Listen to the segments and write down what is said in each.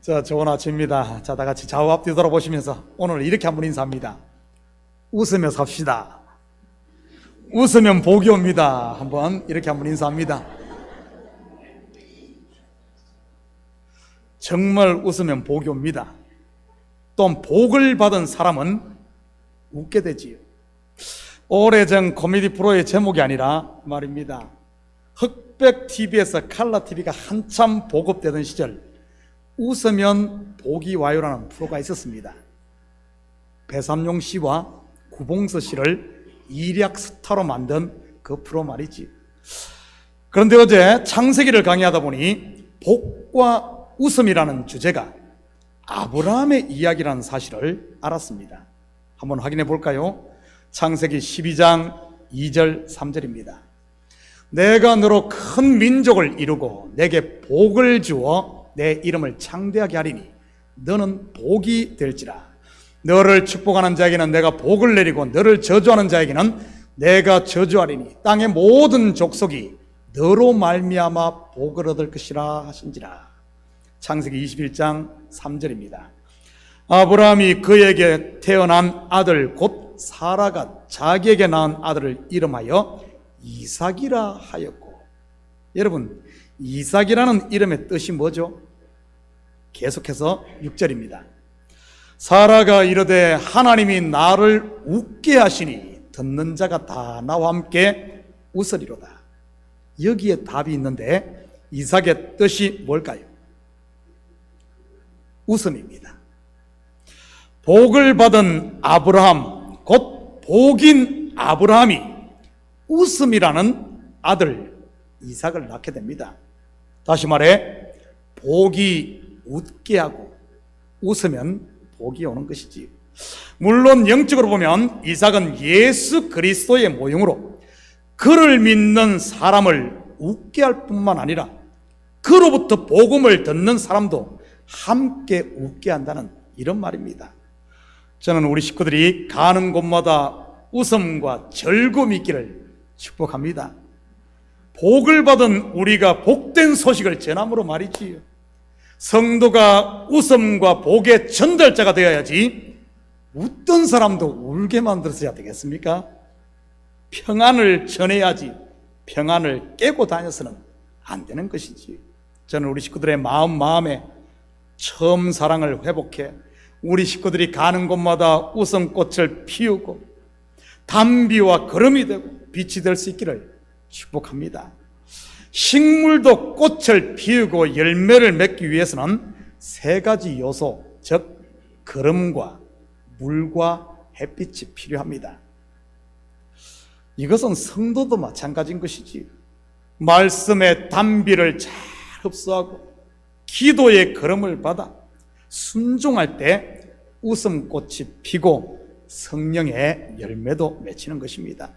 자, 좋은 아침입니다. 자, 다 같이 좌우 앞 뒤돌아보시면서 오늘 이렇게 한번 인사합니다. 웃으며 삽시다. 웃으면 복이 옵니다. 이렇게 한번 인사합니다. 정말 웃으면 복이 옵니다. 또 복을 받은 사람은 웃게 되지요. 오래전 코미디 프로의 제목이 아니라 말입니다. 흑백 TV에서 칼라 TV가 한참 보급되던 시절 웃으면 복이 와요라는 프로가 있었습니다. 배삼용 씨와 구봉서 씨를 일약 스타로 만든 그 프로 말이지. 그런데 어제 창세기를 강의하다 보니 복과 웃음이라는 주제가 아브라함의 이야기라는 사실을 알았습니다. 한번 확인해 볼까요? 창세기 12장 2절 3절입니다. 내가 너로 큰 민족을 이루고 내게 복을 주어 내 이름을 창대하게 하리니 너는 복이 될지라. 너를 축복하는 자에게는 내가 복을 내리고 너를 저주하는 자에게는 내가 저주하리니 땅의 모든 족속이 너로 말미암아 복을 얻을 것이라 하신지라. 창세기 21장 3절입니다. 아브라함이 그에게 태어난 아들 곧 사라가 자기에게 낳은 아들을 이름하여 이삭이라 하였고, 여러분 이삭이라는 이름의 뜻이 뭐죠? 계속해서 6절입니다. 사라가 이르되 하나님이 나를 웃게 하시니 듣는 자가 다 나와 함께 웃으리로다. 여기에 답이 있는데 이삭의 뜻이 뭘까요? 웃음입니다. 복을 받은 아브라함, 곧 복인 아브라함이 웃음이라는 아들 이삭을 낳게 됩니다. 다시 말해 복이 웃게 하고 웃으면 복이 오는 것이지. 물론 영적으로 보면 이삭은 예수 그리스도의 모형으로 그를 믿는 사람을 웃게 할 뿐만 아니라 그로부터 복음을 듣는 사람도 함께 웃게 한다는 이런 말입니다. 저는 우리 식구들이 가는 곳마다 웃음과 즐거움이 있기를 축복합니다. 복을 받은 우리가 복된 소식을 전함으로 말이지요. 성도가 웃음과 복의 전달자가 되어야지 웃던 사람도 울게 만들어야 되겠습니까? 평안을 전해야지 평안을 깨고 다녀서는 안 되는 것이지. 저는 우리 식구들의 마음에 처음 사랑을 회복해 우리 식구들이 가는 곳마다 웃음꽃을 피우고 담비와 거름이 되고 빛이 될 수 있기를 축복합니다. 식물도 꽃을 피우고 열매를 맺기 위해서는 세 가지 요소, 즉 거름과 물과 햇빛이 필요합니다. 이것은 성도도 마찬가지인 것이지. 말씀의 담비를 잘 흡수하고 기도의 거름을 받아 순종할 때 웃음꽃이 피고 성령의 열매도 맺히는 것입니다.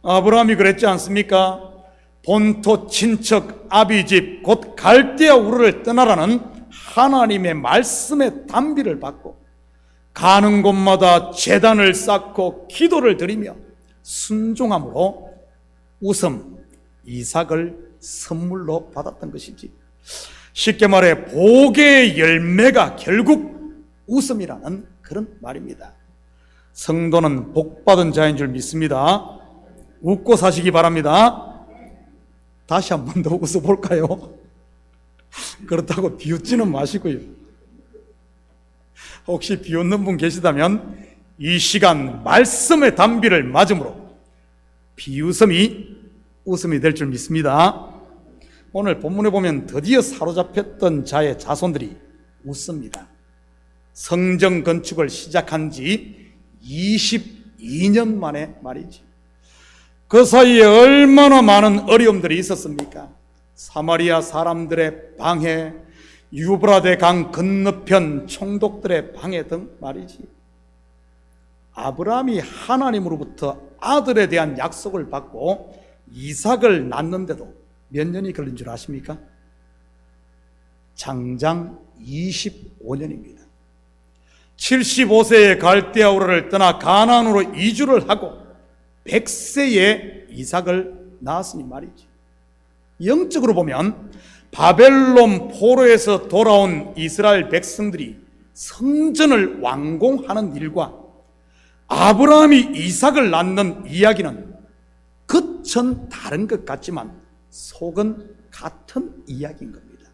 아브라함이 그랬지 않습니까? 본토 친척 아비집 곧 갈대아 우르를 떠나라는 하나님의 말씀의 담비를 받고 가는 곳마다 제단을 쌓고 기도를 드리며 순종함으로 웃음 이삭을 선물로 받았던 것이지. 쉽게 말해 복의 열매가 결국 웃음이라는 그런 말입니다. 성도는 복받은 자인 줄 믿습니다. 웃고 사시기 바랍니다. 다시 한 번 더 웃어볼까요? 그렇다고 비웃지는 마시고요. 혹시 비웃는 분 계시다면 이 시간 말씀의 담비를 맞음으로 비웃음이 웃음이 될 줄 믿습니다. 오늘 본문에 보면 드디어 사로잡혔던 자의 자손들이 웃습니다. 성전 건축을 시작한 지 22년 만에 말이지. 그 사이에 얼마나 많은 어려움들이 있었습니까? 사마리아 사람들의 방해, 유브라데 강 건너편 총독들의 방해 등 말이지. 아브라함이 하나님으로부터 아들에 대한 약속을 받고 이삭을 낳는데도 몇 년이 걸린 줄 아십니까? 장장 25년입니다. 75세에 갈대아 우르를 떠나 가나안으로 이주를 하고 100세에 이삭을 낳았으니 말이지. 영적으로 보면 바벨론 포로에서 돌아온 이스라엘 백성들이 성전을 완공하는 일과 아브라함이 이삭을 낳는 이야기는 겉은 다른 것 같지만 속은 같은 이야기인 겁니다.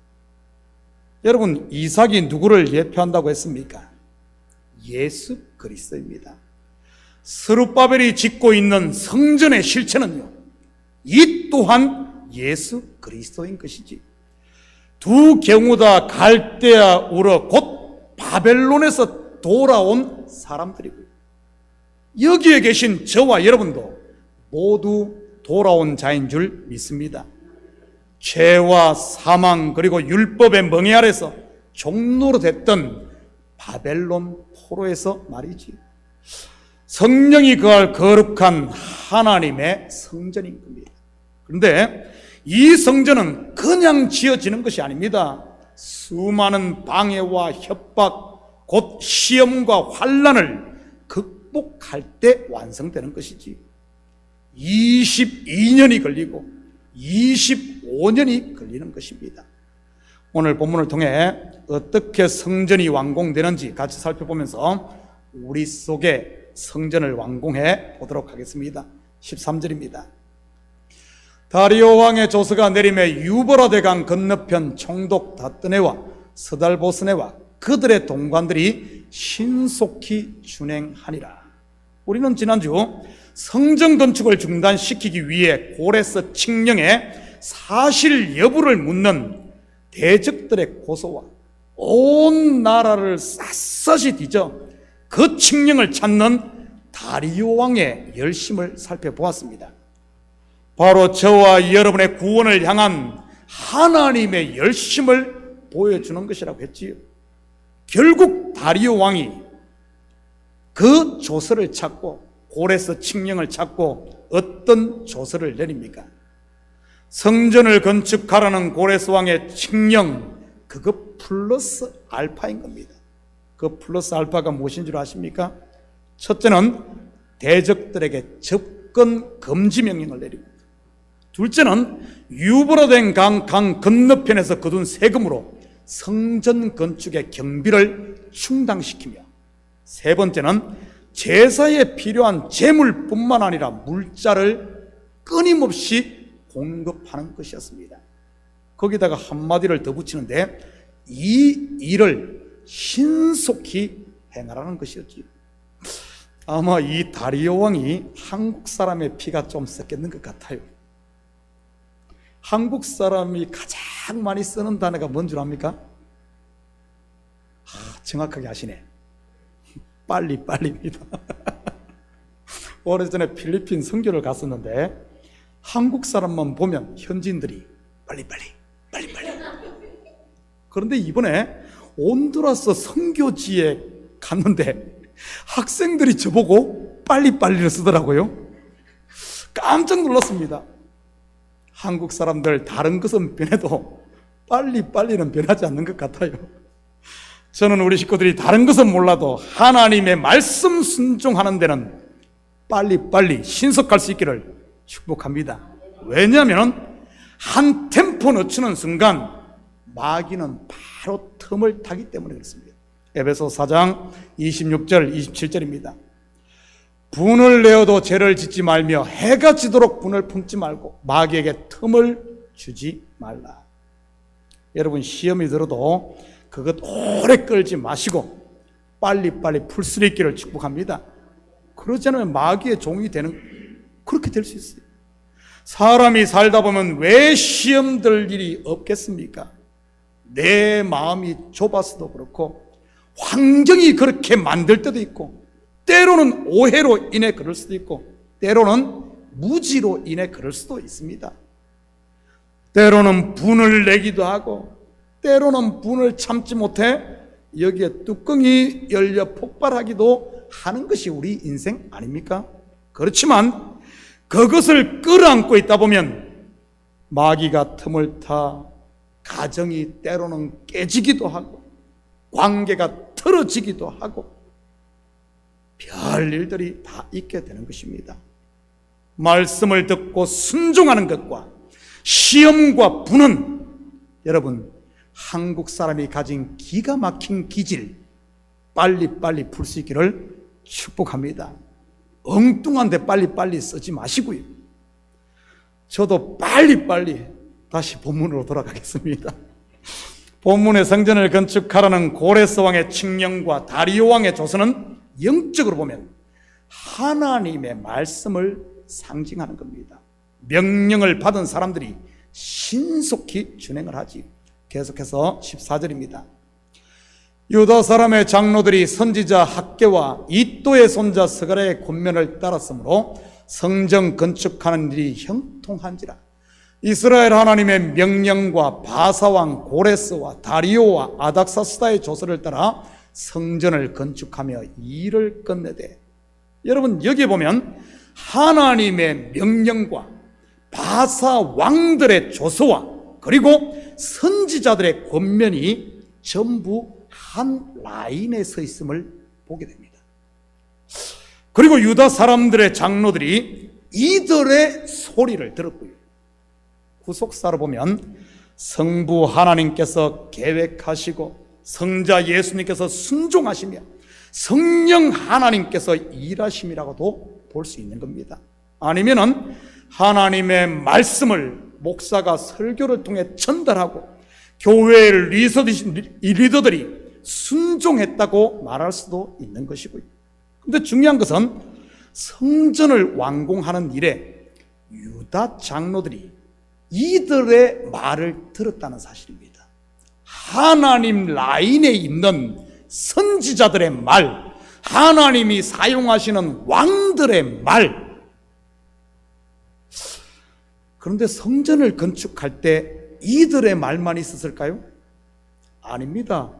여러분, 이삭이 누구를 예표한다고 했습니까? 예수 그리스도입니다. 스룹바벨이 짓고 있는 성전의 실체는요, 이 또한 예수 그리스도인 것이지, 두 경우 다 갈대아 우르 곧 바벨론에서 돌아온 사람들이고요, 여기에 계신 저와 여러분도 모두 돌아온 자인 줄 믿습니다. 죄와 사망 그리고 율법의 멍에 아래서 종로로 됐던 바벨론 포로에서 말이지, 성령이 거할 거룩한 하나님의 성전인 겁니다. 그런데 이 성전은 그냥 지어지는 것이 아닙니다. 수많은 방해와 협박, 곧 시험과 환난을 극복할 때 완성되는 것이지, 22년이 걸리고 25년이 걸리는 것입니다. 오늘 본문을 통해 어떻게 성전이 완공되는지 같이 살펴보면서 우리 속에 성전을 완공해 보도록 하겠습니다. 13절입니다. 다리오 왕의 조서가 내림에 유브라데 강 건너편 총독 다뜨네와 스달보스네와 그들의 동관들이 신속히 준행하니라. 우리는 지난주 성전 건축을 중단시키기 위해 고레스 칙령의 사실 여부를 묻는 대적들의 고소와 온 나라를 샅샅이 뒤져 그 칙령을 찾는 다리오 왕의 열심을 살펴보았습니다. 바로 저와 여러분의 구원을 향한 하나님의 열심을 보여주는 것이라고 했지요. 결국 다리오 왕이 그 조서를 찾고, 고레스 칙령을 찾고 어떤 조서를 내립니까? 성전을 건축하라는 고레스 왕의 칙령, 그거 플러스 알파인 겁니다. 그 플러스 알파가 무엇인 줄 아십니까? 첫째는 대적들에게 접근 금지 명령을 내리고, 둘째는 유브라데 강 건너편에서 거둔 세금으로 성전 건축의 경비를 충당시키며, 세 번째는 제사에 필요한 재물뿐만 아니라 물자를 끊임없이 공급하는 것이었습니다. 거기다가 한마디를 더 붙이는데, 이 일을 신속히 행하라는 것이었지요. 아마 이 다리오 왕이 한국 사람의 피가 좀 섞였는 것 같아요. 한국 사람이 가장 많이 쓰는 단어가 뭔 줄 압니까? 정확하게 아시네. 빨리빨리입니다. 오래전에 필리핀 선교를 갔었는데 한국 사람만 보면 현지인들이 빨리빨리. 그런데 이번에 온두라스 선교지에 갔는데 학생들이 저보고 빨리빨리를 쓰더라고요. 깜짝 놀랐습니다. 한국 사람들 다른 것은 변해도 빨리빨리는 변하지 않는 것 같아요. 저는 우리 식구들이 다른 것은 몰라도 하나님의 말씀 순종하는 데는 빨리빨리 신속할 수 있기를 축복합니다. 왜냐하면 한 템포 늦추는 순간 마귀는 바로 틈을 타기 때문에 그렇습니다. 에베소 4장 26절 27절입니다. 분을 내어도 죄를 짓지 말며 해가 지도록 분을 품지 말고 마귀에게 틈을 주지 말라. 여러분, 시험이 들어도 그것 오래 끌지 마시고 빨리빨리 풀 수 있기를 축복합니다. 그러지 않으면 마귀의 종이 되는, 그렇게 될 수 있어요. 사람이 살다 보면 왜 시험 들 일이 없겠습니까? 내 마음이 좁아서도 그렇고, 환경이 그렇게 만들 때도 있고, 때로는 오해로 인해 그럴 수도 있고, 때로는 무지로 인해 그럴 수도 있습니다. 때로는 분을 내기도 하고, 때로는 분을 참지 못해 여기에 뚜껑이 열려 폭발하기도 하는 것이 우리 인생 아닙니까? 그렇지만 그것을 끌어안고 있다 보면 마귀가 틈을 타 가정이 때로는 깨지기도 하고, 관계가 틀어지기도 하고, 별 일들이 다 있게 되는 것입니다. 말씀을 듣고 순종하는 것과 시험과 분은 여러분, 한국 사람이 가진 기가 막힌 기질 빨리빨리 풀 수 있기를 축복합니다. 엉뚱한 데 빨리빨리 쓰지 마시고요. 저도 빨리빨리 다시 본문으로 돌아가겠습니다. 본문의 성전을 건축하라는 고레스 왕의 칙령과 다리오 왕의 조서는 영적으로 보면 하나님의 말씀을 상징하는 겁니다. 명령을 받은 사람들이 신속히 준행을 하지. 계속해서 14절입니다. 유다 사람의 장로들이 선지자 학개와 이또의 손자 스가랴의 권면을 따랐으므로 성전 건축하는 일이 형통한지라. 이스라엘 하나님의 명령과 바사왕 고레스와 다리오와 아닥사스다의 조서를 따라 성전을 건축하며 일을 끝내되, 여러분 여기 보면 하나님의 명령과 바사 왕들의 조서와 그리고 선지자들의 권면이 전부 한 라인에 서 있음을 보게 됩니다. 그리고 유다 사람들의 장로들이 이들의 소리를 들었고요. 후속사로 보면 성부 하나님께서 계획하시고 성자 예수님께서 순종하시며 성령 하나님께서 일하심이라고도 볼 수 있는 겁니다. 아니면은 하나님의 말씀을 목사가 설교를 통해 전달하고 교회의 리더들이 순종했다고 말할 수도 있는 것이고요. 그런데 중요한 것은 성전을 완공하는 일에 유다 장로들이 이들의 말을 들었다는 사실입니다. 하나님 라인에 있는 선지자들의 말, 하나님이 사용하시는 왕들의 말. 그런데 성전을 건축할 때 이들의 말만 있었을까요? 아닙니다.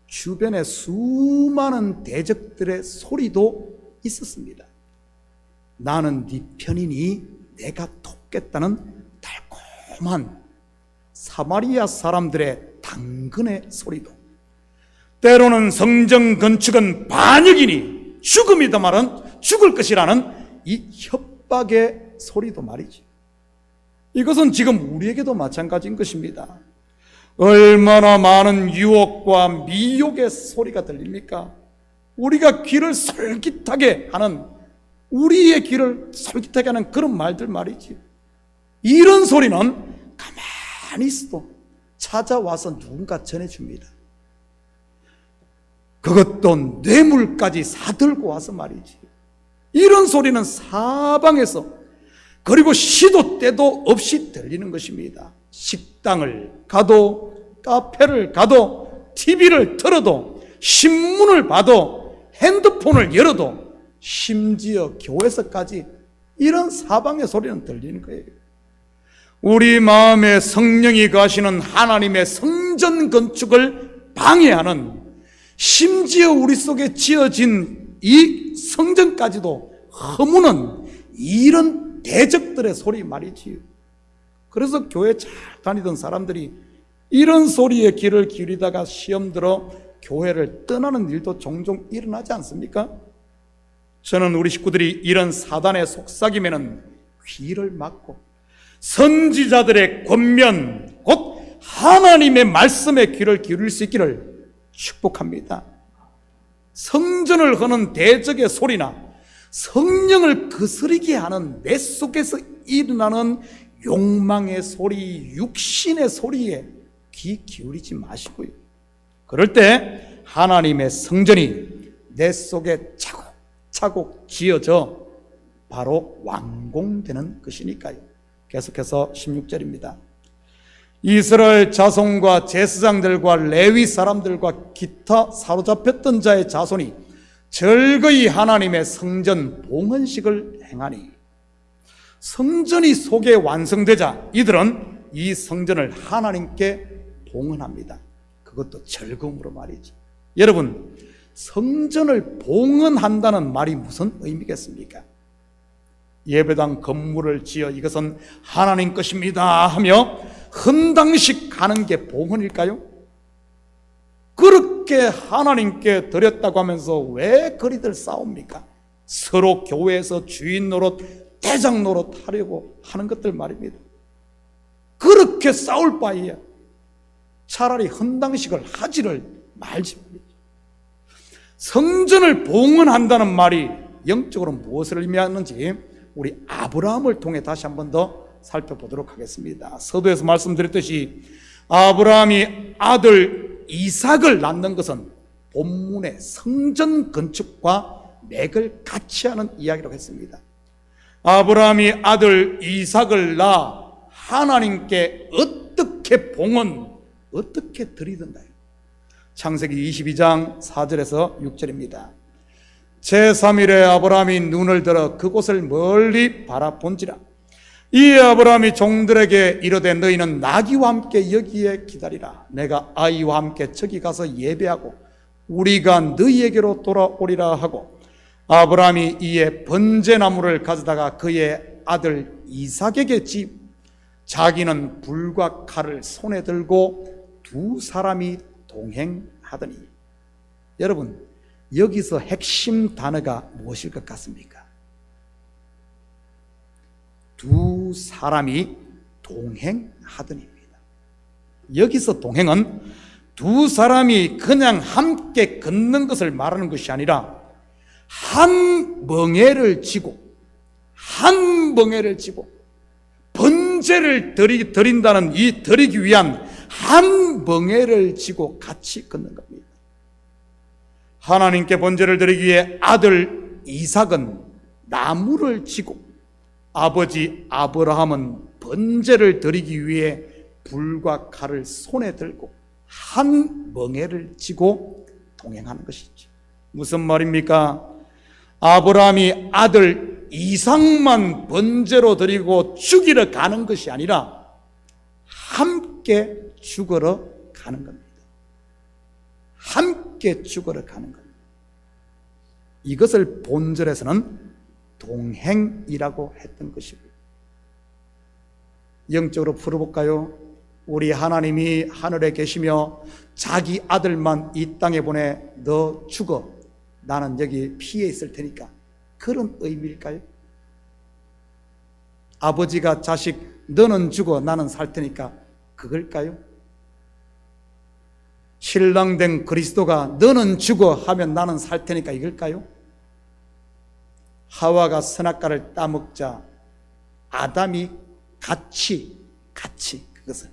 주변에 수많은 대적들의 소리도 있었습니다. 나는 네 편이니 내가 돕겠다는 달콤한 사마리아 사람들의 당근의 소리도, 때로는 성전 건축은 반역이니 죽음이다 말은 죽을 것이라는 이 협박의 소리도 말이지. 이것은 지금 우리에게도 마찬가지인 것입니다. 얼마나 많은 유혹과 미혹의 소리가 들립니까? 우리가 귀를 솔깃하게 하는, 우리의 귀를 솔깃하게 하는 그런 말들 말이지. 이런 소리는 가만히 있어도 찾아와서 누군가 전해줍니다. 그것도 뇌물까지 사들고 와서 말이지. 이런 소리는 사방에서, 그리고 시도 때도 없이 들리는 것입니다. 식당을 가도, 카페를 가도, TV를 틀어도, 신문을 봐도, 핸드폰을 열어도, 심지어 교회에서까지 이런 사방의 소리는 들리는 거예요. 우리 마음에 성령이 거하시는 하나님의 성전 건축을 방해하는, 심지어 우리 속에 지어진 이 성전까지도 허무는 이런 대적들의 소리 말이지요. 그래서 교회 잘 다니던 사람들이 이런 소리에 귀를 기울이다가 시험 들어 교회를 떠나는 일도 종종 일어나지 않습니까? 저는 우리 식구들이 이런 사단의 속삭임에는 귀를 막고 선지자들의 권면, 곧 하나님의 말씀에 귀를 기울일 수 있기를 축복합니다. 성전을 거는 대적의 소리나 성령을 거스르게 하는 내 속에서 일어나는 욕망의 소리, 육신의 소리에 귀 기울이지 마시고요. 그럴 때 하나님의 성전이 내 속에 차곡차곡 지어져 바로 완공되는 것이니까요. 계속해서 16절입니다. 이스라엘 자손과 제사장들과 레위 사람들과 기타 사로잡혔던 자의 자손이 절거이 하나님의 성전 봉헌식을 행하니, 성전이 속에 완성되자 이들은 이 성전을 하나님께 봉헌합니다. 그것도 절금으로 말이죠. 여러분, 성전을 봉헌한다는 말이 무슨 의미겠습니까? 예배당 건물을 지어 이것은 하나님 것입니다 하며 헌당식 하는 게 봉헌일까요? 그렇게 하나님께 드렸다고 하면서 왜 그리들 싸웁니까? 서로 교회에서 주인 노릇, 대장 노릇 하려고 하는 것들 말입니다. 그렇게 싸울 바에야 차라리 헌당식을 하지를 말지. 성전을 봉헌한다는 말이 영적으로 무엇을 의미하는지 우리 아브라함을 통해 다시 한 번 더 살펴보도록 하겠습니다. 서두에서 말씀드렸듯이 아브라함이 아들 이삭을 낳는 것은 본문의 성전 건축과 맥을 같이 하는 이야기라고 했습니다. 아브라함이 아들 이삭을 낳아 하나님께 어떻게 어떻게 드리던가요? 창세기 22장 4절에서 6절입니다. 제3일에 아브라함이 눈을 들어 그곳을 멀리 바라본지라. 이 아브라함이 종들에게 이르되 너희는 나귀와 함께 여기에 기다리라. 내가 아이와 함께 저기 가서 예배하고 우리가 너희에게로 돌아오리라 하고, 아브라함이 이에 번제나무를 가져다가 그의 아들 이삭에게 자기는 불과 칼을 손에 들고 두 사람이 동행하더니. 여러분, 여기서 핵심 단어가 무엇일 것 같습니까? 두 사람이 동행하더니입니다. 여기서 동행은 두 사람이 그냥 함께 걷는 것을 말하는 것이 아니라 한 멍에를 지고 번제를 드린다는 이 드리기 위한 한 멍에를 지고 같이 걷는 겁니다. 하나님께 번제를 드리기 위해 아들 이삭은 나무를 지고 아버지 아브라함은 번제를 드리기 위해 불과 칼을 손에 들고 한 멍에를 지고 동행하는 것이죠. 무슨 말입니까? 아브라함이 아들 이삭만 번제로 드리고 죽이러 가는 것이 아니라 함께 죽으러 가는 겁니다. 함께 죽으러 가는 겁니다. 이것을 본절에서는 동행이라고 했던 것이고요. 영적으로 풀어볼까요? 우리 하나님이 하늘에 계시며 자기 아들만 이 땅에 보내 너 죽어, 나는 여기 피해 있을 테니까, 그런 의미일까요? 아버지가 자식 너는 죽어 나는 살 테니까 그걸까요? 신랑 된 그리스도가 너는 죽어 하면 나는 살 테니까 이걸까요? 하와가 선악과를 따먹자 아담이 같이 그것을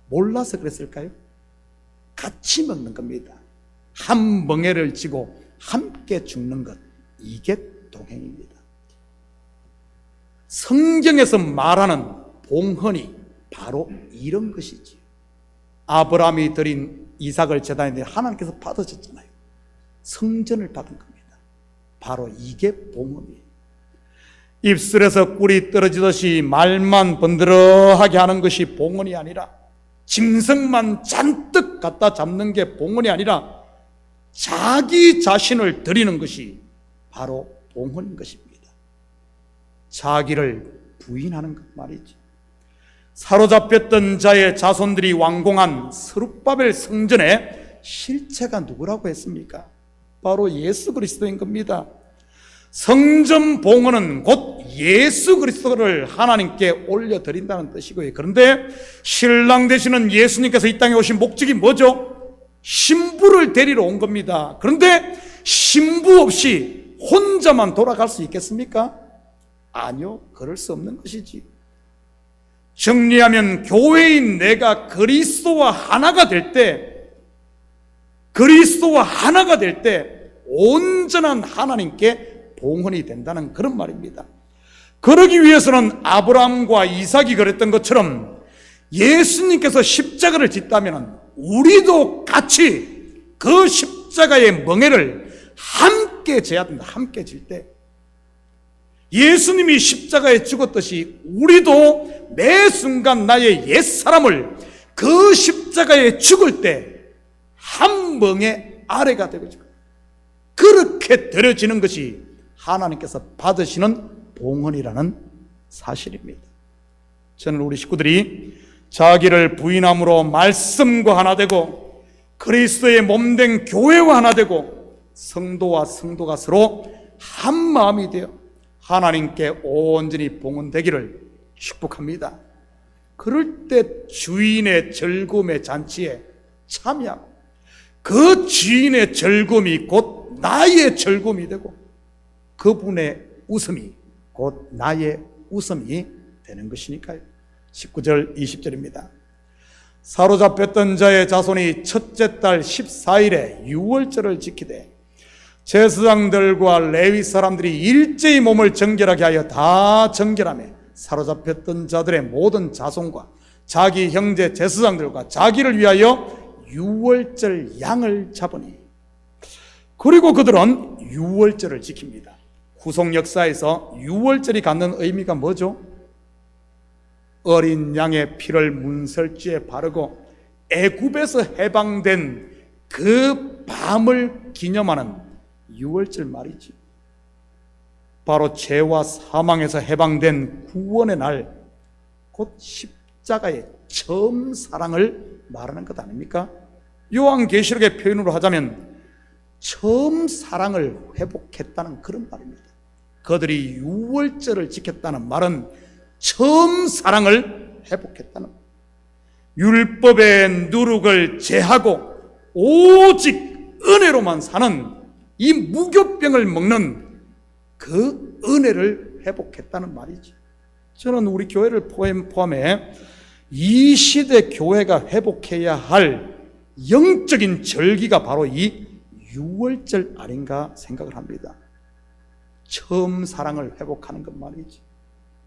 몰라서 그랬을까요? 같이 먹는 겁니다. 한 멍에를 지고 함께 죽는 것, 이게 동행입니다. 성경에서 말하는 봉헌이 바로 이런 것이지. 아브라함이 드린 이삭을 제단에 하나님께서 받으셨잖아요. 성전을 받은 겁니다. 바로 이게 봉헌이에요. 입술에서 꿀이 떨어지듯이 말만 번들어하게 하는 것이 봉헌이 아니라, 짐승만 잔뜩 갖다 잡는 게 봉헌이 아니라 자기 자신을 드리는 것이 바로 봉헌인 것입니다. 자기를 부인하는 것 말이지. 사로잡혔던 자의 자손들이 완공한 스룹바벨 성전의 실체가 누구라고 했습니까? 바로 예수 그리스도인 겁니다. 성전 봉헌은 곧 예수 그리스도를 하나님께 올려드린다는 뜻이고요. 그런데 신랑 되시는 예수님께서 이 땅에 오신 목적이 뭐죠? 신부를 데리러 온 겁니다. 그런데 신부 없이 혼자만 돌아갈 수 있겠습니까? 아니요, 그럴 수 없는 것이지. 정리하면 교회인 내가 그리스도와 하나가 될 때 온전한 하나님께 봉헌이 된다는 그런 말입니다. 그러기 위해서는 아브라함과 이삭이 그랬던 것처럼 예수님께서 십자가를 짓다면 우리도 같이 그 십자가의 멍에를 함께 져야 된다. 함께 질 때 예수님이 십자가에 죽었듯이 우리도 매 순간 나의 옛사람을 그 십자가에 죽을 때 한 멍에 아래가 되고 그렇게 드려지는 것이 하나님께서 받으시는 봉헌이라는 사실입니다. 저는 우리 식구들이 자기를 부인함으로 말씀과 하나 되고 그리스도의 몸된 교회와 하나 되고 성도와 성도가 서로 한 마음이 되어 하나님께 온전히 봉헌되기를 축복합니다. 그럴 때 주인의 즐거움의 잔치에 참여하고 그 주인의 즐거움이 곧 나의 즐거움이 되고 그분의 웃음이 곧 나의 웃음이 되는 것이니까요. 19절 20절입니다. 사로잡혔던 자의 자손이 첫째 달 14일에 유월절을 지키되 제사장들과 레위 사람들이 일제히 몸을 정결하게 하여 다 정결하며 사로잡혔던 자들의 모든 자손과 자기 형제 제사장들과 자기를 위하여 유월절 양을 잡으니 그리고 그들은 유월절을 지킵니다. 후속 역사에서 유월절이 갖는 의미가 뭐죠? 어린 양의 피를 문설주에 바르고 애굽에서 해방된 그 밤을 기념하는 유월절 말이지. 바로 죄와 사망에서 해방된 구원의 날, 곧 십자가의 처음 사랑을 말하는 것 아닙니까? 요한계시록의 표현으로 하자면 처음 사랑을 회복했다는 그런 말입니다. 그들이 유월절을 지켰다는 말은 처음 사랑을 회복했다는 말. 율법의 누룩을 제하고 오직 은혜로만 사는 이 무교병을 먹는 그 은혜를 회복했다는 말이지. 저는 우리 교회를 포함해 이 시대 교회가 회복해야 할 영적인 절기가 바로 이 유월절 아닌가 생각을 합니다. 처음 사랑을 회복하는 것 말이지.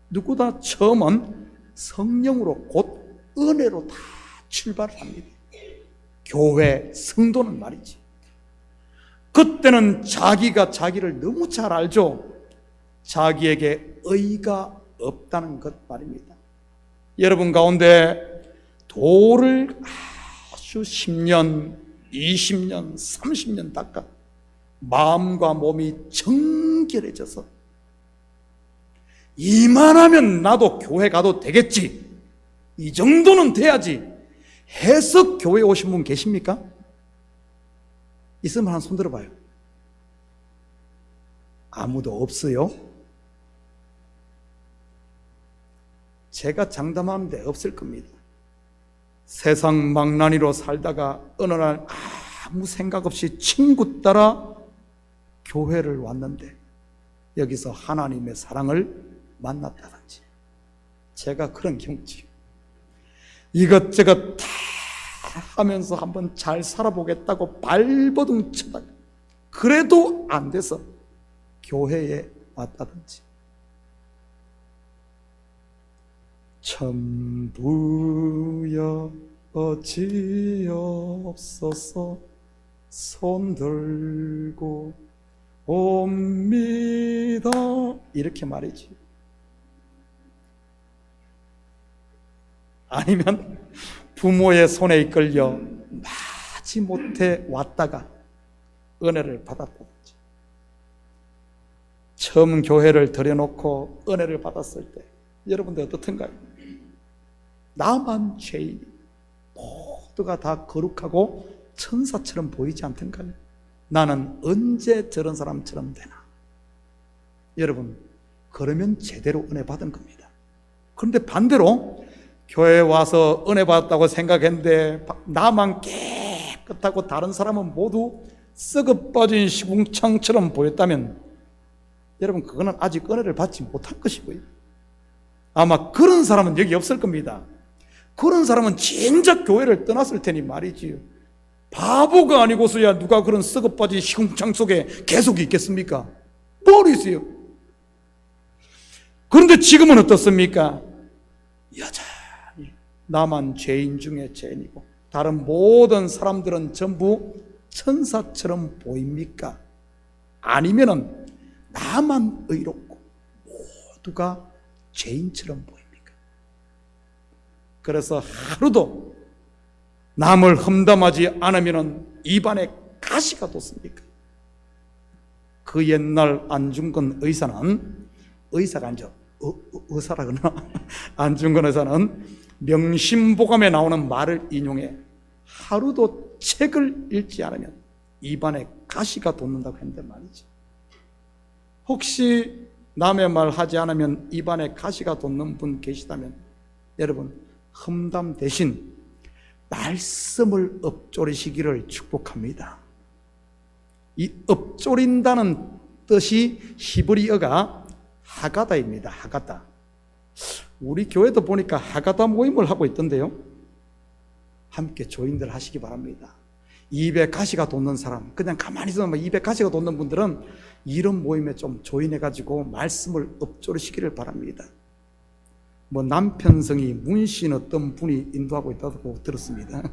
누구나 처음은 성령으로 곧 은혜로 다 출발을 합니다. 교회, 성도는 말이지. 그때는 자기가 자기를 너무 잘 알죠. 자기에게 의가 없다는 것 말입니다. 여러분 가운데 돌을 아주 10년, 20년, 30년 닦아 마음과 몸이 정결해져서 이만하면 나도 교회 가도 되겠지, 이 정도는 돼야지 해서 교회에 오신 분 계십니까? 있으면 한 손 들어봐요. 아무도 없어요? 제가 장담하는데 없을 겁니다. 세상 망나니로 살다가 어느 날 아무 생각 없이 친구 따라 교회를 왔는데 여기서 하나님의 사랑을 만났다든지, 제가 그런 경우지. 이것저것 다 하면서 한번 잘 살아보겠다고 발버둥 쳐다가 그래도 안 돼서 교회에 왔다든지. 천부여 어찌없어서 손들고 옵니다, 이렇게 말이지. 아니면 부모의 손에 이끌려 마지못해 왔다가 은혜를 받았다든지. 처음 교회를 들여놓고 은혜를 받았을 때 여러분들 어떻던가요? 나만 죄인이 모두가 다 거룩하고 천사처럼 보이지 않던가요? 나는 언제 저런 사람처럼 되나? 여러분, 그러면 제대로 은혜 받은 겁니다. 그런데 반대로 교회에 와서 은혜 받았다고 생각했는데 나만 깨끗하고 다른 사람은 모두 썩어 빠진 시궁창처럼 보였다면 여러분, 그거는 아직 은혜를 받지 못한 것이고요. 아마 그런 사람은 여기 없을 겁니다. 그런 사람은 진작 교회를 떠났을 테니 말이지요. 바보가 아니고서야 누가 그런 썩어 빠진 시궁창 속에 계속 있겠습니까? 모르겠어요. 그런데 지금은 어떻습니까? 여전히 나만 죄인 중에 죄인이고 다른 모든 사람들은 전부 천사처럼 보입니까? 아니면은 나만 의롭고 모두가 죄인처럼 보입니까? 그래서 하루도 남을 험담하지 않으면 입안에 가시가 돋습니까? 그 옛날 안중근 의사는, 의사가 아니죠, 의사라 그러나 안중근 의사는 명심보감에 나오는 말을 인용해 하루도 책을 읽지 않으면 입안에 가시가 돋는다고 했는데 말이죠. 혹시 남의 말 하지 않으면 입안에 가시가 돋는 분 계시다면 여러분, 험담 대신 말씀을 읊조리시기를 축복합니다. 이 읊조린다는 뜻이 히브리어가 하가다입니다. 하가다. 우리 교회도 보니까 하가다 모임을 하고 있던데요. 함께 조인들 하시기 바랍니다. 입에 가시가 돋는 사람, 그냥 가만히 있으면 입에 가시가 돋는 분들은 이런 모임에 좀 조인해가지고 말씀을 읊조리시기를 바랍니다. 남편성이 문신 어떤 분이 인도하고 있다고 들었습니다.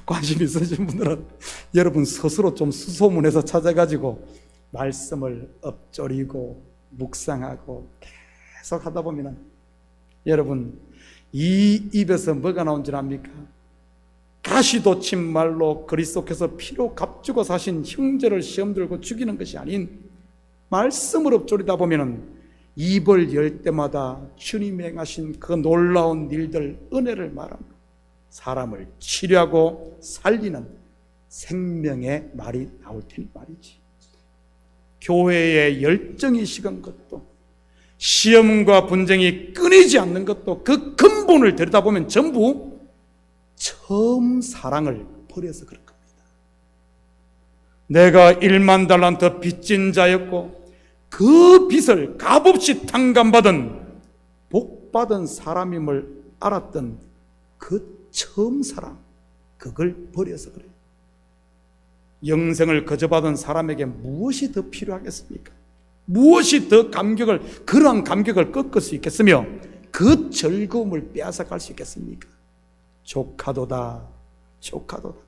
관심 있으신 분들은 여러분 스스로 좀 수소문해서 찾아가지고 말씀을 읊조리고 묵상하고 계속 하다 보면 여러분 이 입에서 뭐가 나온 줄 압니까? 가시돋친 말로 그리스도께서 피로 값주고 사신 형제를 시험 들고 죽이는 것이 아닌 말씀을 읊조리다 보면 입을 열 때마다 주님이 행하신 그 놀라운 일들, 은혜를 말합니다. 사람을 치료하고 살리는 생명의 말이 나올 테니 말이지. 교회의 열정이 식은 것도, 시험과 분쟁이 끊이지 않는 것도 그 근본을 들여다보면 전부 처음 사랑을 버려서 그럴 겁니다. 내가 1만 달란트 빚진 자였고 그 빚을 값없이 탕감받은 복받은 사람임을 알았던 그 처음 사랑, 그걸 버려서 그래요. 영생을 거저받은 사람에게 무엇이 더 필요하겠습니까? 무엇이 더 그러한 감격을 꺾을 수 있겠으며 그 즐거움을 빼앗아갈 수 있겠습니까? 조카도다, 조카도다.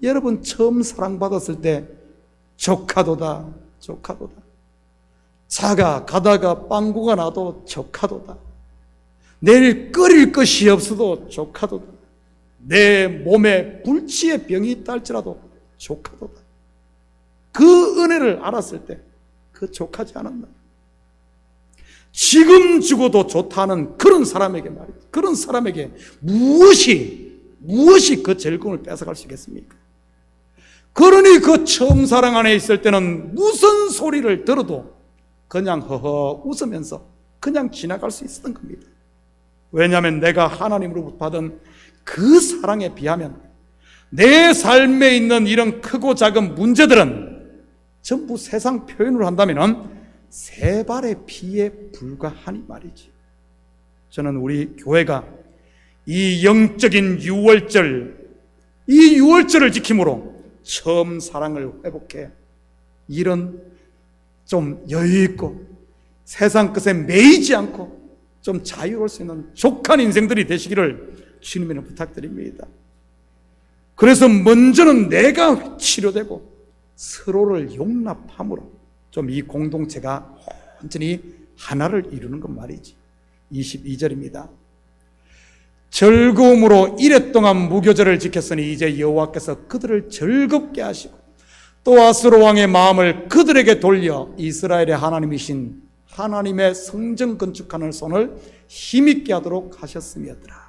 여러분 처음 사랑받았을 때 조카도다, 조카도다. 차가 가다가 빵구가 나도 조카도다. 내일 끓일 것이 없어도 조카도다. 내 몸에 불치의 병이 있다 할지라도 조카도다. 그 은혜를 알았을 때 그 족하지 않았나? 지금 죽어도 좋다는 그런 사람에게 말이죠. 그런 사람에게 무엇이 그 즐거움을 뺏어갈 수 있겠습니까? 그러니 그 처음 사랑 안에 있을 때는 무슨 소리를 들어도 그냥 허허 웃으면서 그냥 지나갈 수 있었던 겁니다. 왜냐하면 내가 하나님으로부터 받은 그 사랑에 비하면 내 삶에 있는 이런 크고 작은 문제들은 전부 세상 표현으로 한다면 세 발의 피에 불과하니 말이지. 저는 우리 교회가 이 영적인 이 유월절을 지킴으로 처음 사랑을 회복해 이런 좀 여유있고 세상 것에 매이지 않고 좀 자유로울 수 있는 족한 인생들이 되시기를 주님에는 부탁드립니다. 그래서 먼저는 내가 치료되고 서로를 용납함으로 좀 이 공동체가 완전히 하나를 이루는 것 말이지. 22절입니다. 즐거움으로 이래 동안 무교절을 지켰으니 이제 여호와께서 그들을 즐겁게 하시고 또 아수르 왕의 마음을 그들에게 돌려 이스라엘의 하나님이신 하나님의 성전 건축하는 손을 힘있게 하도록 하셨음이었더라.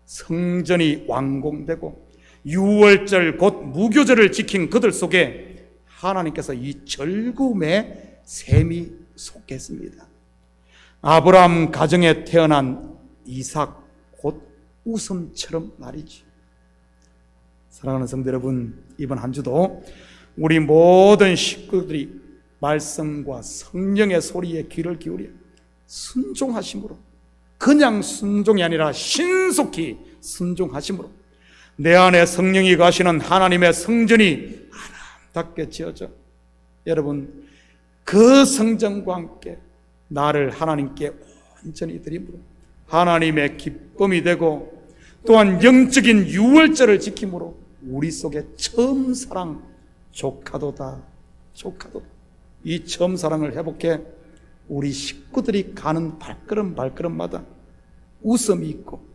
성전이 완공되고 유월절 곧 무교절을 지킨 그들 속에 하나님께서 이 즐거움의 셈이 속했습니다. 아브라함 가정에 태어난 이삭 곧 웃음처럼 말이지. 사랑하는 성도 여러분, 이번 한 주도 우리 모든 식구들이 말씀과 성령의 소리에 귀를 기울여 순종하심으로, 그냥 순종이 아니라 신속히 순종하심으로 내 안에 성령이 가시는 하나님의 성전이 아름답게 지어져 여러분 그 성전과 함께 나를 하나님께 온전히 드림으로 하나님의 기쁨이 되고 또한 영적인 유월절을 지킴으로 우리 속에 처음 사랑 조카도다, 조카도다. 이 처음 사랑을 회복해 우리 식구들이 가는 발걸음마다 웃음이 있고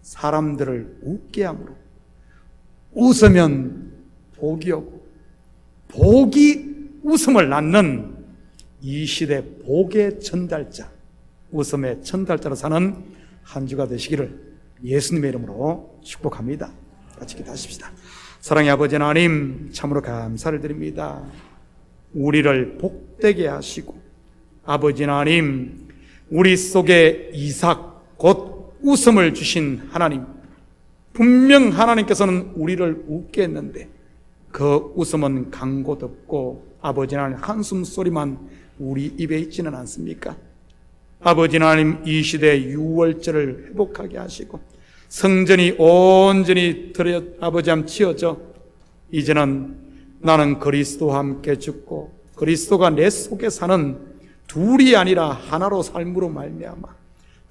사람들을 웃게 함으로 웃으면 복이 오고 복이 웃음을 낳는 이 시대 복의 전달자, 웃음의 전달자로 사는 한 주가 되시기를 예수님의 이름으로 축복합니다. 같이 기도하십시다. 사랑의 아버지 하나님, 참으로 감사를 드립니다. 우리를 복되게 하시고 아버지 하나님, 우리 속에 이삭 곧 웃음을 주신 하나님, 분명 하나님께서는 우리를 웃게 했는데 그 웃음은 강고 덥고 아버지 하나님 한숨 소리만 우리 입에 있지는 않습니까? 아버지 하나님, 이 시대 유월절을 회복하게 하시고 성전이 온전히 아버지 함 치어져 이제는 나는 그리스도와 함께 죽고 그리스도가 내 속에 사는 둘이 아니라 하나로 삶으로 말미암아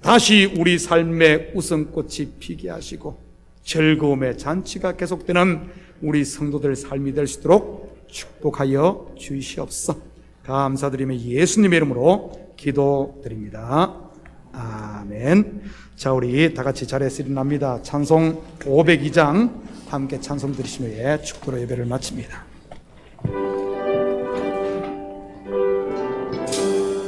다시 우리 삶의 웃음꽃이 피게 하시고 즐거움의 잔치가 계속되는 우리 성도들 삶이 될 수 있도록 축복하여 주시옵소서. 감사드리며 예수님의 이름으로 기도드립니다. 아멘. 자, 우리 다 같이 자리에서 일어납니다. 찬송 502장 함께 찬송 드리시며 축도로 예배를 마칩니다.